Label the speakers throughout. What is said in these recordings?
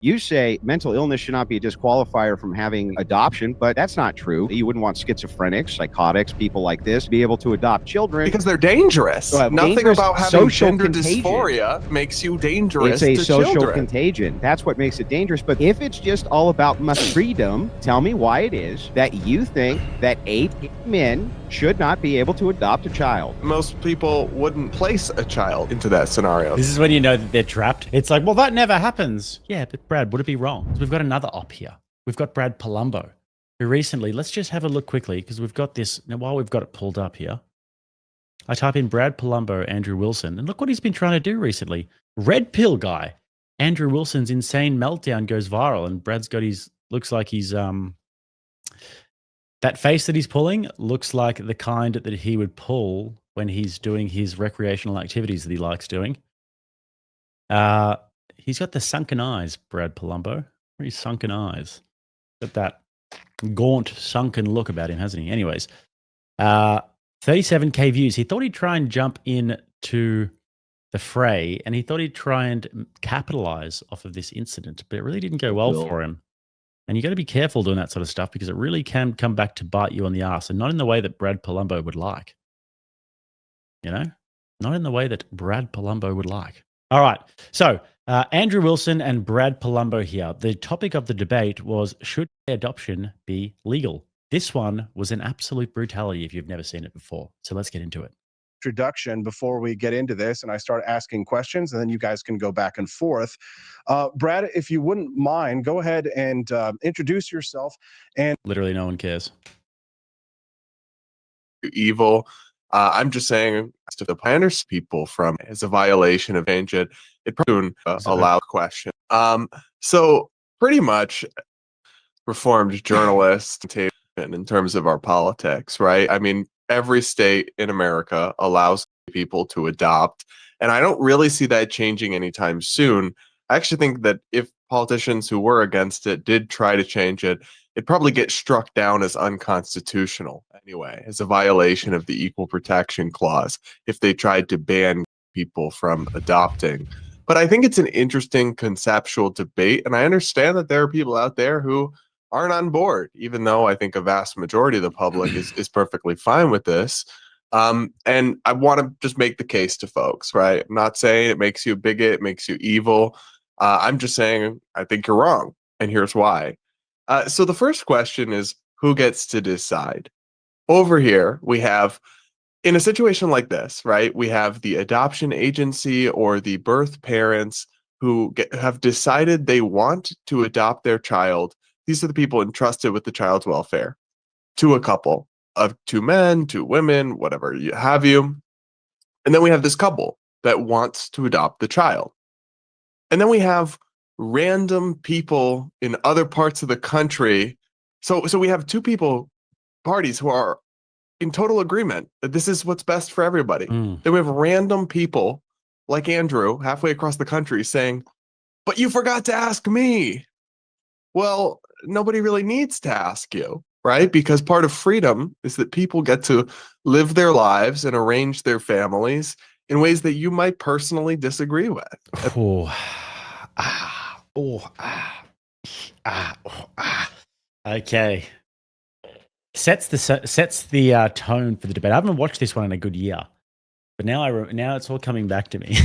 Speaker 1: You say mental illness should not be a disqualifier from having adoption, but that's not true. You wouldn't want schizophrenics, psychotics, people like this be able to adopt children.
Speaker 2: Because they're dangerous. Nothing
Speaker 1: Dangerous
Speaker 2: about having
Speaker 1: social
Speaker 2: gender
Speaker 1: contagion.
Speaker 2: dysphoria makes you dangerous
Speaker 1: It's a
Speaker 2: to
Speaker 1: social
Speaker 2: children.
Speaker 1: contagion. That's what makes it dangerous. But if it's just all about my freedom, tell me why it is that you think that 8 men should not be able to adopt a child.
Speaker 2: Most people wouldn't place a child into that scenario.
Speaker 3: This is when you know that they're trapped. It's like, well, that never happens. Yeah, but Brad, would it be wrong? We've got another op here. We've got Brad Palumbo, who recently, let's just have a look quickly because we've got this. Now, while we've got it pulled up here, I type in Brad Palumbo, Andrew Wilson, and look what he's been trying to do recently. Red pill guy. Andrew Wilson's insane meltdown goes viral, and Brad's got looks like he's, that face that he's pulling looks like the kind that he would pull when he's doing his recreational activities that he likes doing. He's got the sunken eyes, Brad Palumbo. Very sunken eyes. Got that gaunt, sunken look about him, hasn't he? Anyways, 37K views. He thought he'd try and jump into the fray, and he thought he'd try and capitalize off of this incident, but it really didn't go well for him. And you got to be careful doing that sort of stuff because it really can come back to bite you on the ass, and not in the way that Brad Palumbo would like. You know, not in the way that Brad Palumbo would like. All right. So Andrew Wilson and Brad Palumbo here. The topic of the debate was, should adoption be legal? This one was an absolute brutality if you've never seen it before. So let's get into it.
Speaker 4: Introduction before we get into this and I start asking questions, and then you guys can go back and forth. Brad, if you wouldn't mind, go ahead and introduce yourself. And
Speaker 3: literally no one cares.
Speaker 2: Evil. I'm just saying to the planners people from is a violation of change it. It probably allowed question. So pretty much reformed journalists in terms of our politics, right? I mean, every state in America allows people to adopt, and I don't really see that changing anytime soon. I actually think that if politicians who were against it did try to change it, it'd probably get struck down as unconstitutional anyway, as a violation of the Equal Protection Clause if they tried to ban people from adopting. But I think it's an interesting conceptual debate, and I understand that there are people out there who aren't on board, even though I think a vast majority of the public is perfectly fine with this. And I want to just make the case to folks, right? I'm not saying it makes you a bigot, it makes you evil. I'm just saying I think you're wrong, and here's why. So the first question is, who gets to decide? Over here, we have, in a situation like this, right, we have the adoption agency or the birth parents who have decided they want to adopt their child. These are the people entrusted with the child's welfare to a couple of 2 men, 2 women, whatever you have you. And then we have this couple that wants to adopt the child. And then we have random people in other parts of the country. So we have 2 parties who are in total agreement that this is what's best for everybody. Then we have random people like Andrew halfway across the country saying, but you forgot to ask me. Well, nobody really needs to ask you, right? Because part of freedom is that people get to live their lives and arrange their families in ways that you might personally disagree with.
Speaker 3: Okay. Sets the tone for the debate. I haven't watched this one in a good year, but now it's all coming back to me.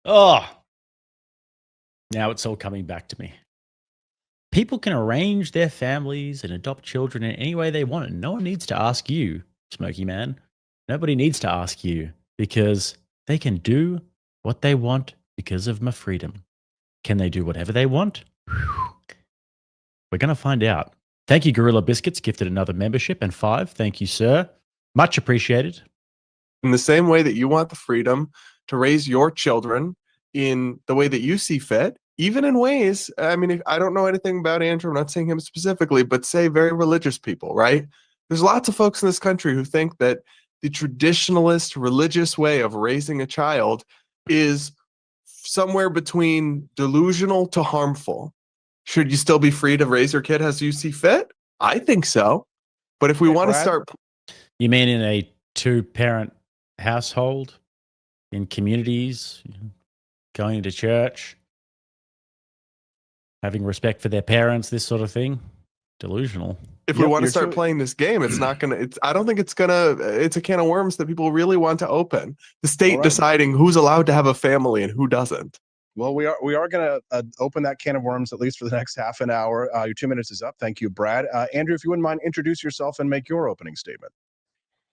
Speaker 3: Now it's all coming back to me. People can arrange their families and adopt children in any way they want, and no one needs to ask you, Smokey Man. Nobody needs to ask you because they can do what they want because of my freedom. Can they do whatever they want? We're going to find out. Thank you, Gorilla Biscuits, gifted another membership, and 5. Thank you, sir. Much appreciated.
Speaker 2: In the same way that you want the freedom to raise your children in the way that you see fit, even in ways, I mean, I don't know anything about Andrew, I'm not saying him specifically, but say very religious people, right? There's lots of folks in this country who think that the traditionalist religious way of raising a child is somewhere between delusional to harmful. Should you still be free to raise your kid as you see fit? I think so. But if we want to start...
Speaker 3: You mean in a 2-parent household, in communities, going to church, having respect for their parents, this sort of thing. Delusional.
Speaker 2: If we
Speaker 4: Yep,
Speaker 2: want to
Speaker 4: you're
Speaker 2: start
Speaker 4: true.
Speaker 2: playing this game, it's not gonna. I don't think it's gonna. It's a can of worms that people really want to open. The state
Speaker 4: right.
Speaker 2: deciding who's allowed to have a family and who doesn't.
Speaker 4: Well, we are going to open that can of worms at least for the next half an hour. Your 2 minutes is up. Thank you, Brad. Andrew, if you wouldn't mind, introduce yourself and make your opening statement.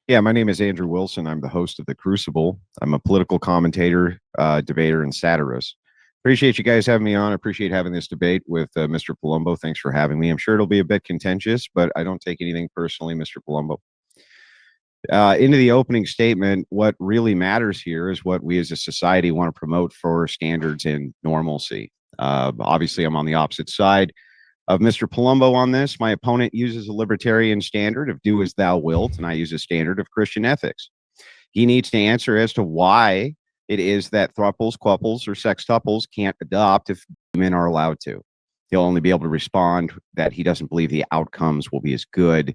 Speaker 1: Yeah, my name is Andrew Wilson. I'm the host of The Crucible. I'm a political commentator, debater, and satirist. Appreciate you guys having me on. I appreciate having this debate with Mr. Palumbo. Thanks for having me. I'm sure it'll be a bit contentious, but I don't take anything personally, Mr. Palumbo. Into the opening statement, what really matters here is what we as a society want to promote for standards and normalcy. Obviously, I'm on the opposite side of Mr. Palumbo on this. My opponent uses a libertarian standard of do as thou wilt, and I use a standard of Christian ethics. He needs to answer as to why it is that thruples, quuples, or sextuples can't adopt if men are allowed to. He'll only be able to respond that he doesn't believe the outcomes will be as good,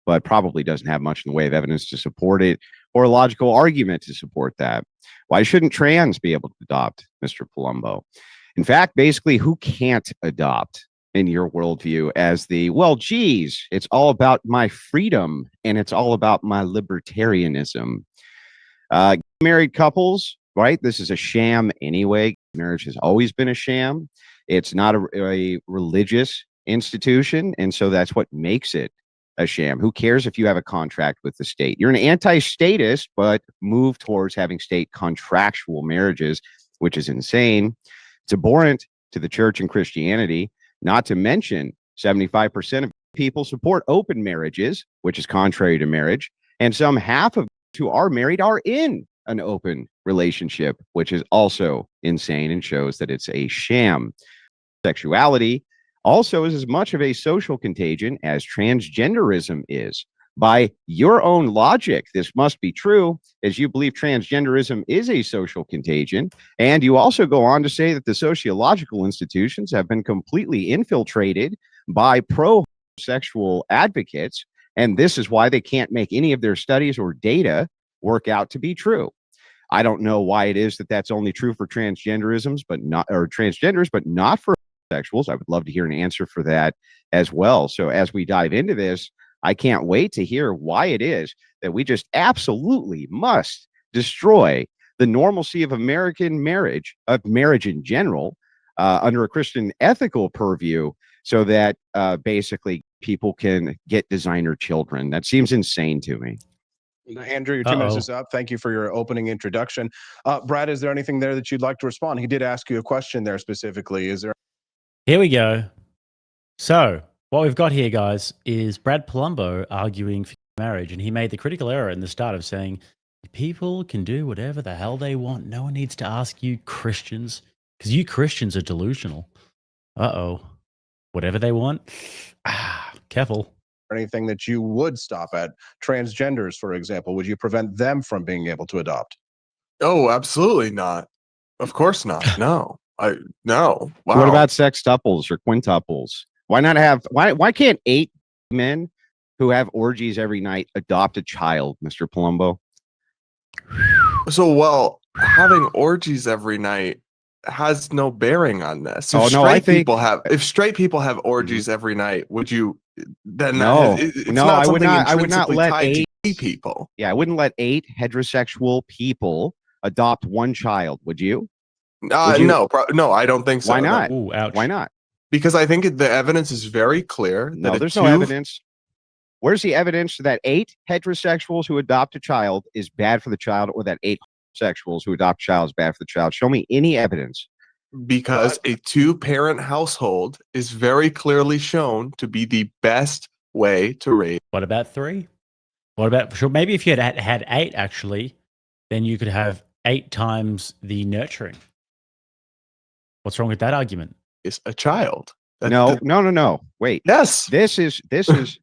Speaker 1: but probably doesn't have much in the way of evidence to support it or a logical argument to support that. Why shouldn't trans be able to adopt, Mr. Palumbo? In fact, basically, who can't adopt in your worldview as the, well, geez, it's all about my freedom and it's all about my libertarianism. Married couples, right? This is a sham anyway. Marriage has always been a sham. It's not a religious institution, and so that's what makes it a sham. Who cares if you have a contract with the state? You're an anti-statist, but move towards having state contractual marriages, which is insane. It's abhorrent to the church and Christianity, not to mention 75% of people support open marriages, which is contrary to marriage, and some half of who are married are in an open relationship, which is also insane and shows that it's a sham. Sexuality also is as much of a social contagion as transgenderism is. By your own logic, this must be true, as you believe transgenderism is a social contagion. And you also go on to say that the sociological institutions have been completely infiltrated by pro-sexual advocates. And this is why they can't make any of their studies or data work out to be true. I don't know why it is that that's only true for transgenderisms, but not, or transgenders, but not for sexuals. I would love to hear an answer for that as well. So as we dive into this, I can't wait to hear why it is that we just absolutely must destroy the normalcy of American marriage, of marriage in general, under a Christian ethical purview, so that basically people can get designer children. That seems insane to me.
Speaker 4: Andrew, your 2 minutes is up. Thank you for your opening introduction. Brad, is there anything there that you'd like to respond? He did ask you a question there specifically. Is there?
Speaker 3: Here we go. So what we've got here, guys, is Brad Palumbo arguing for marriage, and he made the critical error in the start of saying people can do whatever the hell they want. No one needs to ask you Christians, because you Christians are delusional. Whatever they want. Careful.
Speaker 4: Anything that you would stop at? Transgenders, for example, would you prevent them from being able to adopt?
Speaker 2: Oh, absolutely not. Of course not. No. No. Wow.
Speaker 1: What about sextuples or quintuples? Why not have why can't 8 men who have orgies every night adopt a child, Mr. Palumbo?
Speaker 2: So, well, having orgies every night has no bearing on this. If straight people have orgies every night, would you then
Speaker 1: no,
Speaker 2: it's
Speaker 1: no,
Speaker 2: not
Speaker 1: I would
Speaker 2: something
Speaker 1: not. I would not
Speaker 2: intrinsically
Speaker 1: let
Speaker 2: tied to
Speaker 1: 8
Speaker 2: gay people.
Speaker 1: Yeah, I wouldn't let 8 heterosexual people adopt one child. Would you? Would you?
Speaker 2: No, I don't think so.
Speaker 1: Why not?
Speaker 3: Ooh, ouch.
Speaker 1: Why not?
Speaker 2: Because I think the evidence is very clear.
Speaker 1: No, there's no evidence. Where's the evidence that 8 heterosexuals who adopt a child is bad for the child, or that 8 homosexuals who adopt a child is bad for the child? Show me any evidence.
Speaker 2: Because a 2-parent household is very clearly shown to be the best way to raise.
Speaker 3: What about 3? What about, sure, maybe if you had 8, actually, then you could have 8 times the nurturing. What's wrong with that argument?
Speaker 2: Is a child.
Speaker 1: No. Wait.
Speaker 2: Yes.
Speaker 1: This is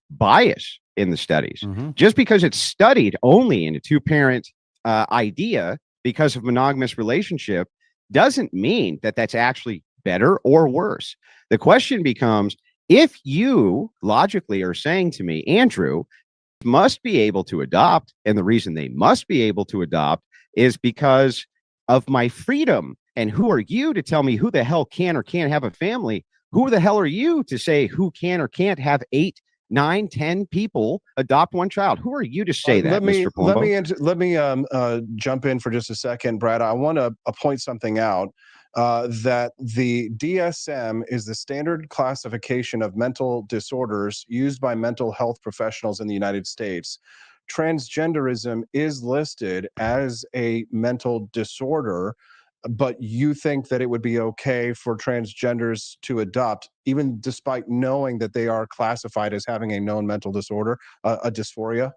Speaker 1: bias in the studies.
Speaker 3: Mm-hmm.
Speaker 1: Just because it's studied only in a 2-parent idea because of monogamous relationship doesn't mean that that's actually better or worse. The question becomes, if you logically are saying to me, Andrew, must be able to adopt, and the reason they must be able to adopt is because of my freedom And who are you to tell me who the hell can or can't have a family? Who the hell are you to say who can or can't have 8, 9, 10 people adopt one child? Who are you to say that, Mr. Palumbo?
Speaker 4: Let me jump in for just a second, Brad. I want to point something out. That the DSM is the standard classification of mental disorders used by mental health professionals in the United States. Transgenderism is listed as a mental disorder, but you think that it would be okay for transgenders to adopt, even despite knowing that they are classified as having a known mental disorder, a dysphoria?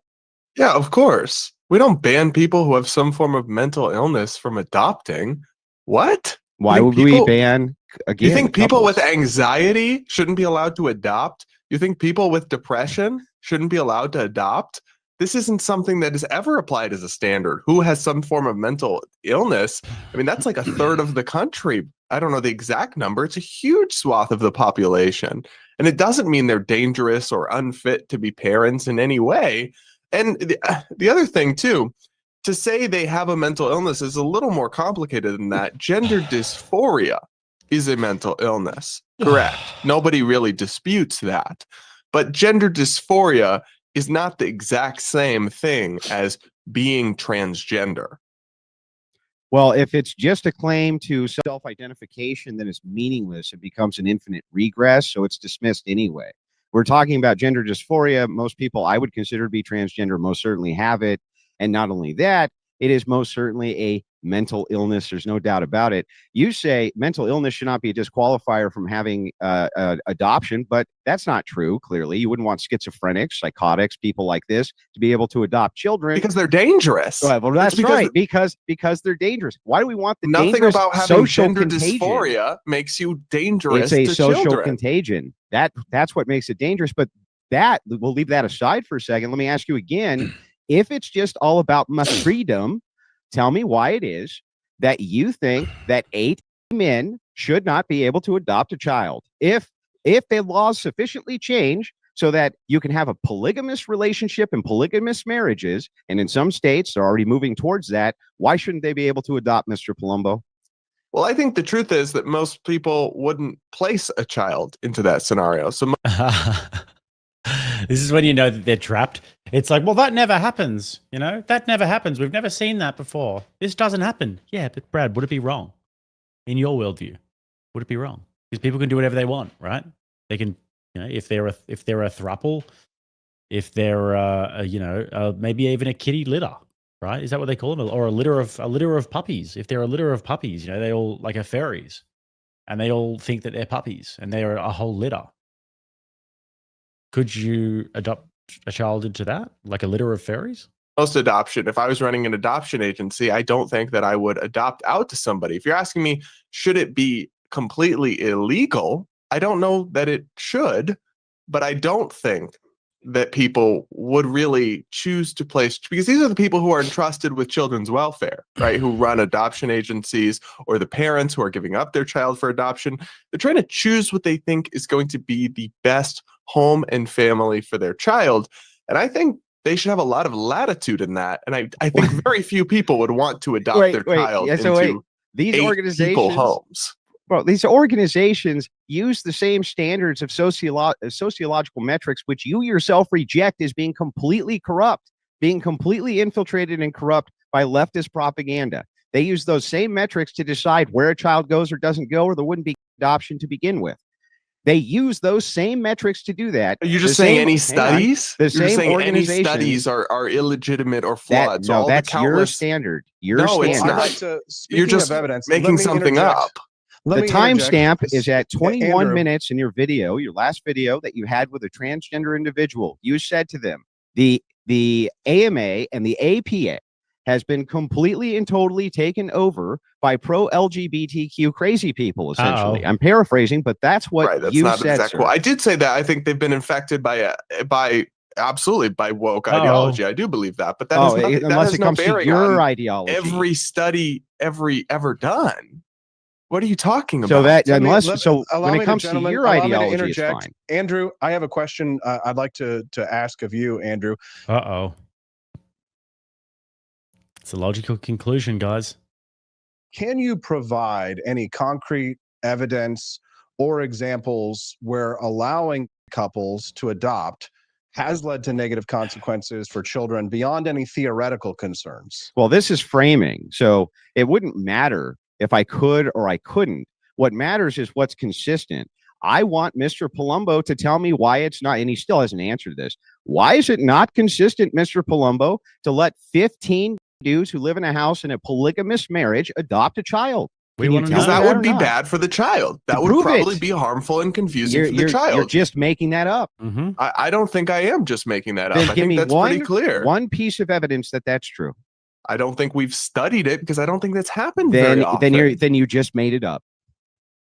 Speaker 2: Yeah, of course. We don't ban people who have some form of mental illness from adopting. What?
Speaker 1: Why would we ban, again,
Speaker 2: you think people
Speaker 1: couples?
Speaker 2: with anxiety shouldn't be allowed to adopt? You think people with depression shouldn't be allowed to adopt? This isn't something that is ever applied as a standard. Who has some form of mental illness? I mean, that's like a third of the country. I don't know the exact number. It's a huge swath of the population. And it doesn't mean they're dangerous or unfit to be parents in any way. And the other thing, too, to say they have a mental illness is a little more complicated than that. Gender dysphoria is a mental illness. Correct. Nobody really disputes that. But gender dysphoria is not the exact same thing as being transgender.
Speaker 1: Well, if it's just a claim to self-identification, then it's meaningless. It becomes an infinite regress, so it's dismissed anyway. We're talking about gender dysphoria. Most people I would consider to be transgender most certainly have it. And not only that, it is most certainly a mental illness. There's no doubt about it. You say mental illness should not be a disqualifier from having adoption, but that's not true. Clearly, you wouldn't want schizophrenics, psychotics, people like this to be able to adopt children
Speaker 2: because they're dangerous.
Speaker 1: Well, that's right. Because they're dangerous. Why do we want the
Speaker 2: nothing
Speaker 1: dangerous
Speaker 2: about having
Speaker 1: social
Speaker 2: gender
Speaker 1: contagion?
Speaker 2: Dysphoria makes you dangerous.
Speaker 1: It's a
Speaker 2: to
Speaker 1: social
Speaker 2: children.
Speaker 1: contagion. That's what makes it dangerous. But that we'll leave that aside for a second. Let me ask you again. If it's just all about my freedom, tell me why it is that you think that 8 men should not be able to adopt a child. If the laws sufficiently change so that you can have a polygamous relationship and polygamous marriages, and in some states they're already moving towards that, why shouldn't they be able to adopt, Mr. Palumbo?
Speaker 2: Well, I think the truth is that most people wouldn't place a child into that scenario. So
Speaker 3: this is when you know that they're trapped. It's like, well, that never happens. You know, that never happens. We've never seen that before. This doesn't happen. Yeah, but Brad, would it be wrong in your worldview? Would it be wrong? Because people can do whatever they want, right? They can, you know, if they're a throuple, if they're maybe even a kitty litter, right? Is that what they call them? Or a litter of puppies? If they're a litter of puppies, you know, they all like are fairies, and they all think that they're puppies, and they are a whole litter. Could you adopt a child into that, like a litter of fairies?
Speaker 2: Most adoption, if I was running an adoption agency, I don't think that I would adopt out to somebody. If you're asking me, should it be completely illegal? I don't know that it should, but I don't think that people would really choose to place, because these are the people who are entrusted with children's welfare, right? Who run adoption agencies, or the parents who are giving up their child for adoption. They're trying to choose what they think is going to be the best home and family for their child. And I think they should have a lot of latitude in that. And I think very few people would want to adopt their child into
Speaker 1: these
Speaker 2: 8
Speaker 1: organizations,
Speaker 2: people homes.
Speaker 1: Well, these organizations use the same standards of sociological metrics, which you yourself reject as being completely corrupt, being completely infiltrated and corrupt by leftist propaganda. They use those same metrics to decide where a child goes or doesn't go, or there wouldn't be adoption to begin with. They use those same metrics to do that.
Speaker 2: Are you just saying any studies?
Speaker 1: The same organizations.
Speaker 2: Any studies are illegitimate or flawed.
Speaker 1: No, that's your standard.
Speaker 2: No, it's not.
Speaker 4: Like to,
Speaker 2: You're just
Speaker 4: evidence,
Speaker 2: making something up.
Speaker 1: The timestamp is at 21 minutes in your video, your last video that you had with a transgender individual. You said to them, the AMA and the APA has been completely and totally taken over by pro-LGBTQ crazy people, essentially. I'm paraphrasing, but that's what
Speaker 2: that's
Speaker 1: you
Speaker 2: not
Speaker 1: said,
Speaker 2: exact
Speaker 1: sir.
Speaker 2: quote. I did say that. I think they've been infected by absolutely by woke ideology. I do believe that, but that has nothing,
Speaker 1: unless it comes to your ideology.
Speaker 2: Every study ever done. What are you talking about?
Speaker 1: So that when it comes to your ideology, it's fine.
Speaker 4: Andrew, I have a question I'd like to ask of you, Andrew.
Speaker 3: It's a logical conclusion, guys.
Speaker 4: can you provide any concrete evidence or examples where allowing couples to adopt has led to negative consequences for children beyond any theoretical concerns?
Speaker 1: Well, this is framing. So it wouldn't matter if I could or I couldn't. What matters is what's consistent. I want Mr. Palumbo to tell me why it's not, and he still hasn't answered this. Why is it not consistent, Mr. Palumbo, to let 15 dudes who live in a house in a polygamous marriage adopt a child?
Speaker 3: We
Speaker 1: Can you
Speaker 3: wanna
Speaker 1: tell
Speaker 3: know.
Speaker 2: Because
Speaker 1: me
Speaker 2: that would
Speaker 1: or
Speaker 2: be
Speaker 1: not?
Speaker 2: bad for the child. That would
Speaker 1: Prove
Speaker 2: probably
Speaker 1: it.
Speaker 2: be harmful and confusing
Speaker 1: You're,
Speaker 2: for the
Speaker 1: you're,
Speaker 2: child.
Speaker 1: you're just making that up.
Speaker 3: Mm-hmm.
Speaker 2: I don't think I am just making that up.
Speaker 1: Then
Speaker 2: I
Speaker 1: give
Speaker 2: think
Speaker 1: me
Speaker 2: that's pretty clear.
Speaker 1: one piece of evidence that that's true.
Speaker 2: I don't think we've studied it because I don't think that's happened very often.
Speaker 1: Then you just made it up.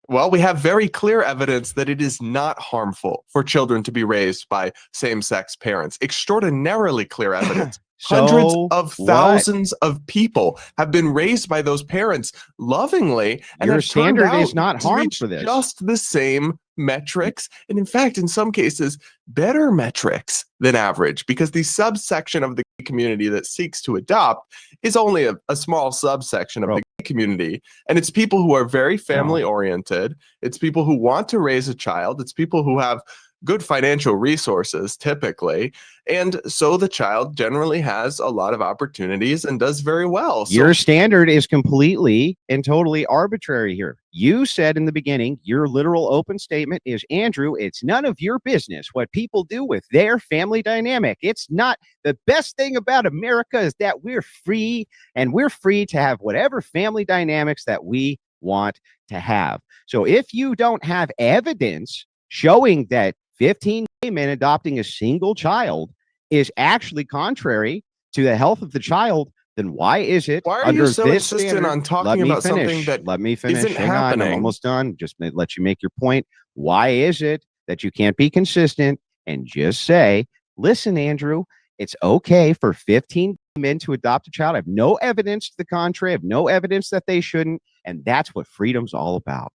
Speaker 2: Well, we have very clear evidence that it is not harmful for children to be raised by same-sex parents. Extraordinarily clear evidence. Hundreds of thousands of people have been raised by those parents lovingly, and
Speaker 1: Your
Speaker 2: have turned
Speaker 1: standard
Speaker 2: out
Speaker 1: is not
Speaker 2: to
Speaker 1: harm
Speaker 2: reach
Speaker 1: for this.
Speaker 2: just the same metrics, and in fact, in some cases, better metrics than average, because the subsection of the community that seeks to adopt is only a small subsection of the community, and it's people who are very family oriented. It's people who want to raise a child. It's people who have good financial resources typically, and so the child generally has a lot of opportunities and does very well. So
Speaker 1: Your standard is completely and totally arbitrary here. You said in the beginning, your literal open statement is, Andrew, it's none of your business what people do with their family dynamic. It's not. The best thing about America is that we're free, and we're free to have whatever family dynamics that we want to have. So if you don't have evidence showing that 15 gay men adopting a single child is actually contrary to the health of the child, then why is it
Speaker 2: why are
Speaker 1: under
Speaker 2: you so
Speaker 1: this
Speaker 2: insistent
Speaker 1: standard?
Speaker 2: on talking about something that
Speaker 1: Let me finish.
Speaker 2: isn't
Speaker 1: Hang on,
Speaker 2: happening?
Speaker 1: I'm almost done. Just let you make your point. Why is it that you can't be consistent and just say, listen, Andrew, it's okay for 15 men to adopt a child? I have no evidence to the contrary. I have no evidence that they shouldn't. And that's what freedom's all about.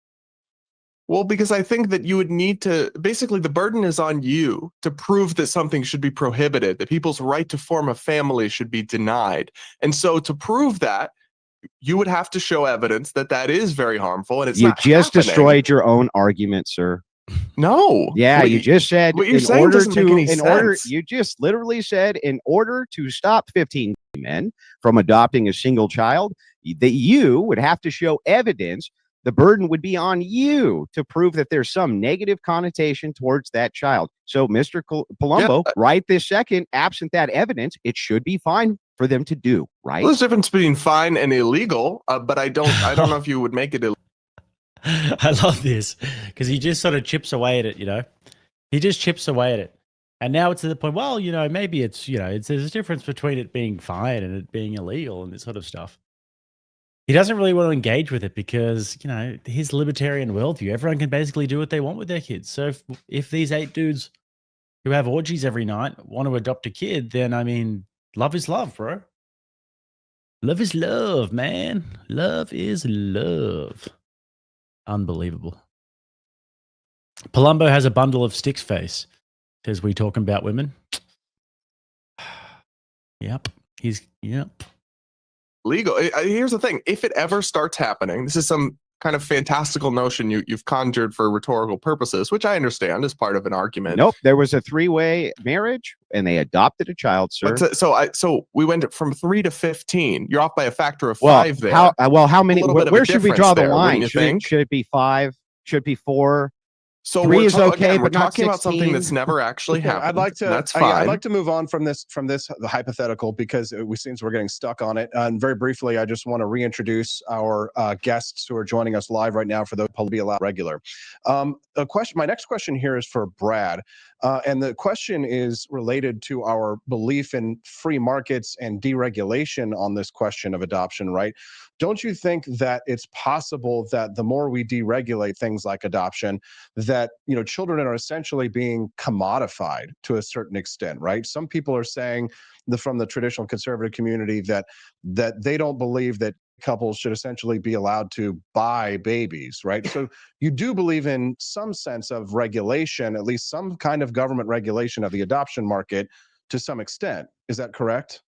Speaker 2: Well, because I think that you would need to, basically the burden is on you to prove that something should be prohibited, that people's right to form a family should be denied. And so to prove that, you would have to show evidence that that is very harmful, and it's not
Speaker 1: just
Speaker 2: happening.
Speaker 1: Destroyed your own argument, sir.
Speaker 2: No.
Speaker 1: Yeah, you just said
Speaker 2: what you're saying doesn't make any sense.
Speaker 1: you just literally said in order to stop 15 men from adopting a single child, that you would have to show evidence. The burden would be on you to prove that there's some negative connotation towards that child. So, Mr. Palumbo, right this second, absent that evidence, it should be fine for them to do, right?
Speaker 2: Well, there's a difference between fine and illegal, but I don't know if you would make it illegal.
Speaker 3: I love this because he just sort of chips away at it, you know. He just chips away at it. And now it's to the point, well, you know, maybe it's, you know, there's a difference between it being fine and it being illegal and this sort of stuff. He doesn't really want to engage with it because, you know, his libertarian worldview, everyone can basically do what they want with their kids. So if these 8 dudes who have orgies every night want to adopt a kid, then, I mean, love is love, bro. Love is love, man. Love is love. Unbelievable. Palumbo has a bundle of sticks face. Says, we talking about women? Yep. Yep.
Speaker 2: Legal. Here's the thing. If it ever starts happening, this is some kind of fantastical notion you've conjured for rhetorical purposes, which I understand is part of an argument.
Speaker 1: Nope. There was a 3-way marriage and they adopted a child, sir.
Speaker 2: But so we went from 3 to 15. You're off by a factor of 5 there.
Speaker 1: How many? Where should we draw the line?
Speaker 2: Should
Speaker 1: it be 5? Should it be 4?
Speaker 2: So
Speaker 1: 3 is okay,
Speaker 2: again, we're
Speaker 1: but not
Speaker 2: talking about something
Speaker 1: 16.
Speaker 2: that's never actually happened.
Speaker 4: I'd like to.
Speaker 2: That's fine.
Speaker 4: I'd like to move on from this the hypothetical because it seems we're getting stuck on it. And very briefly, I just want to reintroduce our guests who are joining us live right now for those who will be allowed regular. My next question here is for Brad, and the question is related to our belief in free markets and deregulation on this question of adoption. Right? Don't you think that it's possible that the more we deregulate things like adoption, that children are essentially being commodified to a certain extent, right? Some people are saying from the traditional conservative community that they don't believe that couples should essentially be allowed to buy babies, right? So you do believe in some sense of regulation, at least some kind of government regulation of the adoption market to some extent. Is that correct?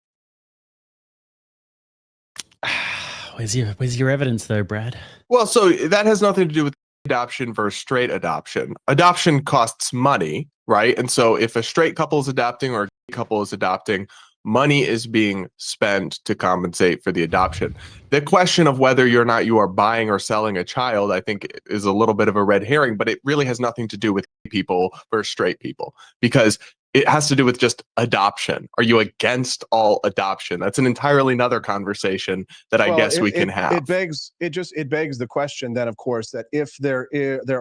Speaker 3: Where's your evidence, though, Brad?
Speaker 2: Well, so that has nothing to do with adoption versus straight adoption. Adoption costs money, right? And so if a straight couple is adopting or a gay couple is adopting, money is being spent to compensate for the adoption. The question of whether or not you are buying or selling a child, I think, is a little bit of a red herring, but it really has nothing to do with gay people versus straight people, because it has to do with just adoption. Are you against all adoption? That's an entirely another conversation that I guess we can have.
Speaker 4: It begs the question then, of course, that if there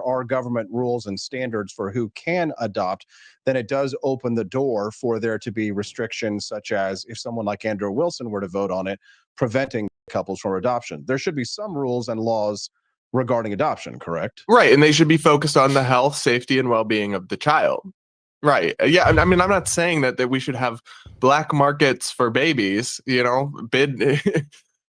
Speaker 4: are government rules and standards for who can adopt, then it does open the door for there to be restrictions, such as if someone like Andrew Wilson were to vote on it, preventing couples from adoption. There should be some rules and laws regarding adoption, correct?
Speaker 2: Right, and they should be focused on the health, safety, and well-being of the child. Right. Yeah. I mean, I'm not saying that we should have black markets for babies, bid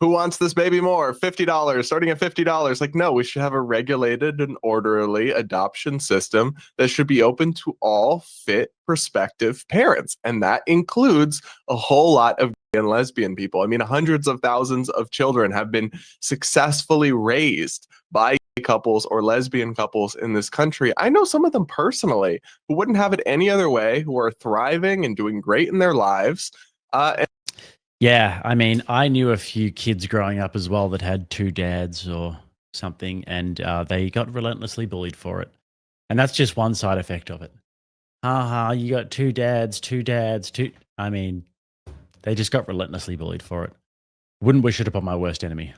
Speaker 2: who wants this baby more? $50, starting at $50. Like, no, we should have a regulated and orderly adoption system that should be open to all fit prospective parents. And that includes a whole lot of gay and lesbian people. I mean, hundreds of thousands of children have been successfully raised by couples or lesbian couples in this country. I know some of them personally who wouldn't have it any other way, who are thriving and doing great in their lives.
Speaker 3: Yeah, I mean, I knew a few kids growing up as well that had two dads or something, and they got relentlessly bullied for it. And that's just one side effect of it. You got two dads. I mean, they just got relentlessly bullied for it. Wouldn't wish it upon my worst enemy.